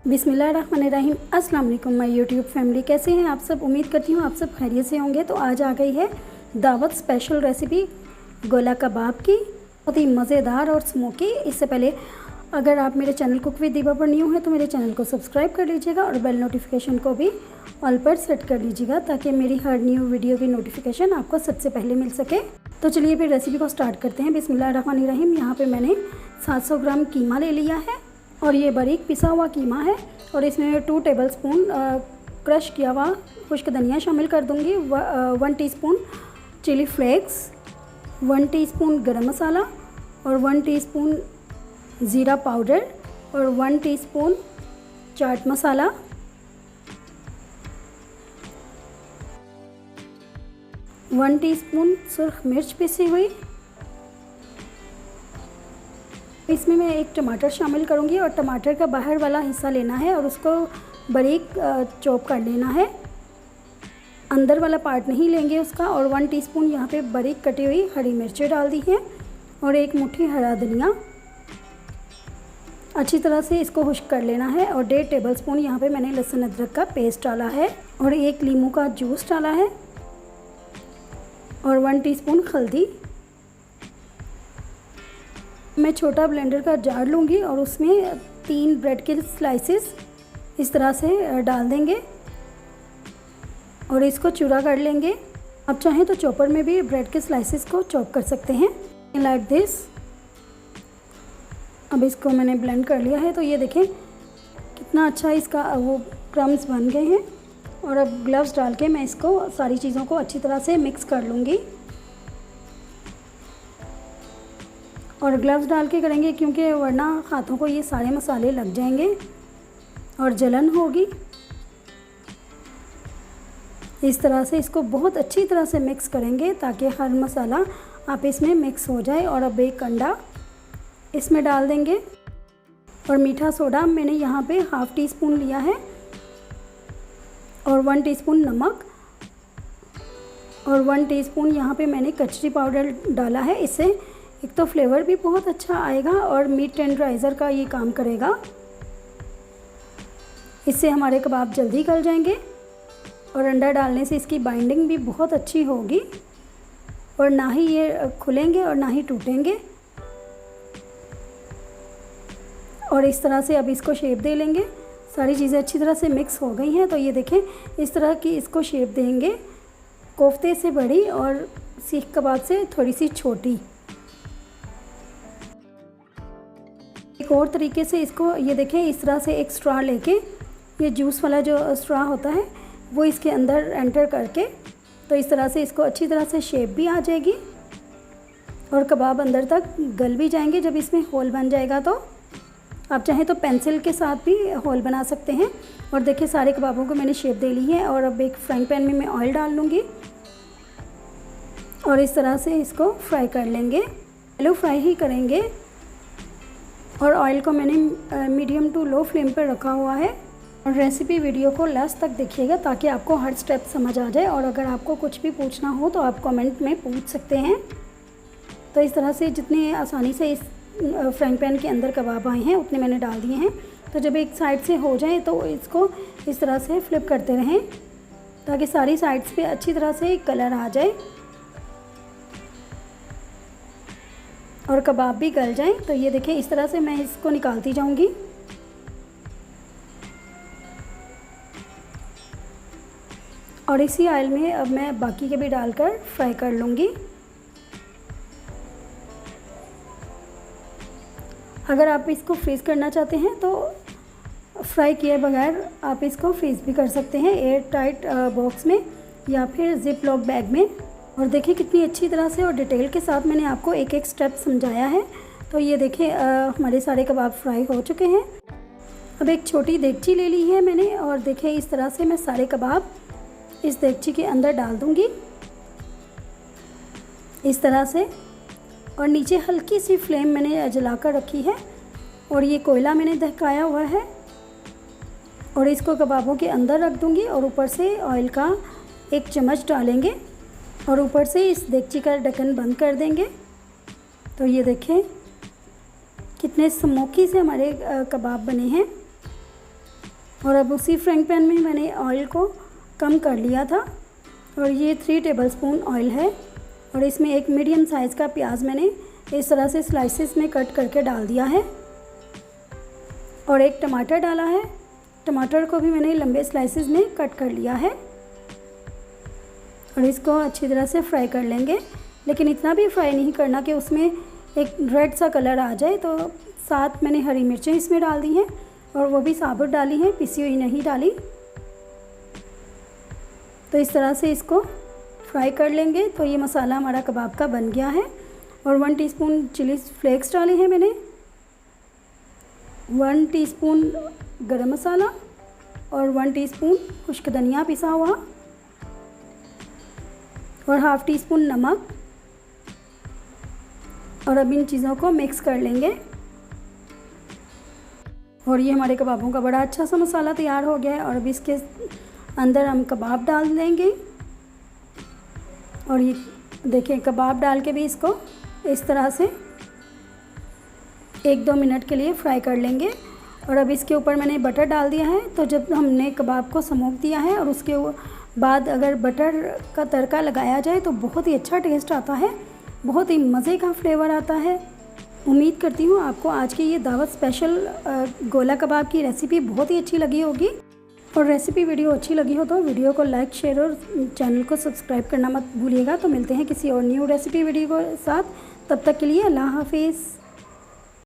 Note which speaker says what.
Speaker 1: बिस्मिल्लाहिर्रहमानिर्रहीम। अस्सलाम वालेकुम माय यूट्यूब फैमिली, कैसे हैं आप सब। उम्मीद करती हूँ आप सब खैरियत से होंगे। तो आज आ गई है दावत स्पेशल रेसिपी गोला कबाब की, बहुत ही मज़ेदार और स्मोकी। इससे पहले अगर आप मेरे चैनल कुक विद दीपा पर न्यू हैं तो मेरे चैनल को सब्सक्राइब कर लीजिएगा और बेल नोटिफिकेशन को भी ऑल पर सेट कर लीजिएगा ताकि मेरी हर न्यू वीडियो की नोटिफिकेशन आपको सबसे पहले मिल सके। तो चलिए फिर रेसिपी को स्टार्ट करते हैं। बिस्मिल्लाहिर्रहमानिर्रहीम। यहाँ पे मैंने 700 ग्राम कीमा ले लिया है और ये बारीक पिसा हुआ कीमा है और इसमें 2 टेबलस्पून क्रश किया हुआ खुश्क धनिया शामिल कर दूँगी, 1 टीस्पून चिली फ्लेक्स, 1 टीस्पून गरम मसाला और 1 टीस्पून ज़ीरा पाउडर और 1 टीस्पून चाट मसाला, 1 टीस्पून सुर्ख मिर्च पिसी हुई। इसमें मैं एक टमाटर शामिल करूंगी और टमाटर का बाहर वाला हिस्सा लेना है और उसको बारीक चॉप कर लेना है, अंदर वाला पार्ट नहीं लेंगे उसका। और 1 टीस्पून यहाँ पे बारीक कटी हुई हरी मिर्चें डाल दी हैं और 1 मुट्ठी हरा धनिया। अच्छी तरह से इसको खुश्क कर लेना है और 1.5 टेबलस्पून यहाँ पे मैंने लहसुन अदरक का पेस्ट डाला है और 1 नींबू का जूस डाला है और 1 टीस्पून हल्दी। मैं छोटा ब्लेंडर का जार लूँगी और उसमें 3 ब्रेड के स्लाइसेस इस तरह से डाल देंगे और इसको चूरा कर लेंगे। आप चाहें तो चॉपर में भी ब्रेड के स्लाइसेस को चॉप कर सकते हैं, लाइक दिस। अब इसको मैंने ब्लेंड कर लिया है तो ये देखें कितना अच्छा इसका वो क्रम्स बन गए हैं। और अब ग्लव्स डाल के मैं इसको सारी चीज़ों को अच्छी तरह से मिक्स कर लूँगी और ग्लव्स डाल के करेंगे क्योंकि वरना हाथों को ये सारे मसाले लग जाएंगे और जलन होगी। इस तरह से इसको बहुत अच्छी तरह से मिक्स करेंगे ताकि हर मसाला आप इसमें मिक्स हो जाए। और अब 1 अंडा इसमें डाल देंगे और मीठा सोडा मैंने यहाँ पे 1/2 टीस्पून लिया है और 1 टीस्पून नमक और 1 टीस्पून यहाँ पे मैंने कचरी पाउडर डाला है। इससे एक तो फ्लेवर भी बहुत अच्छा आएगा और मीट टेंडराइज़र का ये काम करेगा। इससे हमारे कबाब जल्दी गल जाएंगे और अंडा डालने से इसकी बाइंडिंग भी बहुत अच्छी होगी और ना ही ये खुलेंगे और ना ही टूटेंगे। और इस तरह से अब इसको शेप दे लेंगे। सारी चीज़ें अच्छी तरह से मिक्स हो गई हैं तो ये देखें इस तरह की इसको शेप देंगे, कोफ्ते से बड़ी और सीख कबाब से थोड़ी सी छोटी। एक और तरीके से इसको ये देखें इस तरह से एक स्ट्रॉ लेके, ये जूस वाला जो स्ट्रॉ होता है वो इसके अंदर एंटर करके तो इस तरह से इसको अच्छी तरह से शेप भी आ जाएगी और कबाब अंदर तक गल भी जाएंगे। जब इसमें होल बन जाएगा तो आप चाहें तो पेंसिल के साथ भी होल बना सकते हैं। और देखिए सारे कबाबों को मैंने शेप दे ली है और अब एक फ्राइंग पैन में मैं ऑयल डाल लूँगी और इस तरह से इसको फ्राई कर लेंगे। हेलो फ्राई ही करेंगे और ऑयल को मैंने मीडियम टू लो फ्लेम पर रखा हुआ है। और रेसिपी वीडियो को लास्ट तक देखिएगा ताकि आपको हर स्टेप समझ आ जाए और अगर आपको कुछ भी पूछना हो तो आप कमेंट में पूछ सकते हैं। तो इस तरह से जितने आसानी से इस फ्राइंग पैन के अंदर कबाब आए हैं उतने मैंने डाल दिए हैं। तो जब एक साइड से हो जाए तो इसको इस तरह से फ्लिप करते रहें ताकि सारी साइड्स पे अच्छी तरह से कलर आ जाए और कबाब भी गल जाए। तो ये देखें इस तरह से मैं इसको निकालती जाऊंगी और इसी ऑयल में अब मैं बाकी के भी डालकर फ्राई कर लूँगी। अगर आप इसको फ्रीज़ करना चाहते हैं तो फ्राई किए बगैर आप इसको फ्रीज़ भी कर सकते हैं एयर टाइट बॉक्स में या फिर जिप लॉक बैग में। और देखिए कितनी अच्छी तरह से और डिटेल के साथ मैंने आपको एक एक स्टेप समझाया है। तो ये देखिए हमारे सारे कबाब फ्राई हो चुके हैं। अब एक छोटी देगची ले ली है मैंने और देखिए इस तरह से मैं सारे कबाब इस देगची के अंदर डाल दूँगी इस तरह से। और नीचे हल्की सी फ्लेम मैंने जला कर रखी है और ये कोयला मैंने दहकाया हुआ है और इसको कबाबों के अंदर रख दूँगी और ऊपर से ऑयल का 1 चम्मच डालेंगे और ऊपर से इस देगची का ढक्कन बंद कर देंगे। तो ये देखें कितने स्मोकी से हमारे कबाब बने हैं। और अब उसी फ्राइंग पैन में मैंने ऑयल को कम कर लिया था और ये 3 टेबलस्पून ऑयल है और इसमें एक मीडियम साइज़ का प्याज मैंने इस तरह से स्लाइसेस में कट करके डाल दिया है और एक टमाटर डाला है। टमाटर को भी मैंने लंबे स्लाइसेस में कट कर लिया है और इसको अच्छी तरह से फ्राई कर लेंगे, लेकिन इतना भी फ्राई नहीं करना कि उसमें एक रेड सा कलर आ जाए। तो साथ मैंने हरी मिर्चें इसमें डाल दी हैं और वो भी साबुत डाली हैं, पिसी हुई नहीं डाली। तो इस तरह से इसको फ्राई कर लेंगे। तो ये मसाला हमारा कबाब का बन गया है और 1 टीस्पून चिली फ्लेक्स डाले हैं मैंने, 1 टीस्पून गरम मसाला और 1 टीस्पून खुश्क धनिया पिसा हुआ और हाफ़ टी स्पून नमक। और अब इन चीज़ों को मिक्स कर लेंगे और ये हमारे कबाबों का बड़ा अच्छा सा मसाला तैयार हो गया है। और अब इसके अंदर हम कबाब डाल देंगे और ये देखिए कबाब डाल के भी इसको इस तरह से 1-2 मिनट के लिए फ्राई कर लेंगे। और अब इसके ऊपर मैंने बटर डाल दिया है। तो जब हमने कबाब को स्मोक दिया है और उसके बाद अगर बटर का तड़का लगाया जाए तो बहुत ही अच्छा टेस्ट आता है, बहुत ही मज़े का फ्लेवर आता है। उम्मीद करती हूँ आपको आज की ये दावत स्पेशल गोला कबाब की रेसिपी बहुत ही अच्छी लगी होगी। और रेसिपी वीडियो अच्छी लगी हो तो वीडियो को लाइक, शेयर और चैनल को सब्सक्राइब करना मत भूलिएगा। तो मिलते हैं किसी और न्यू रेसिपी वीडियो के साथ, तब तक के लिए अल्लाह हाफिज़।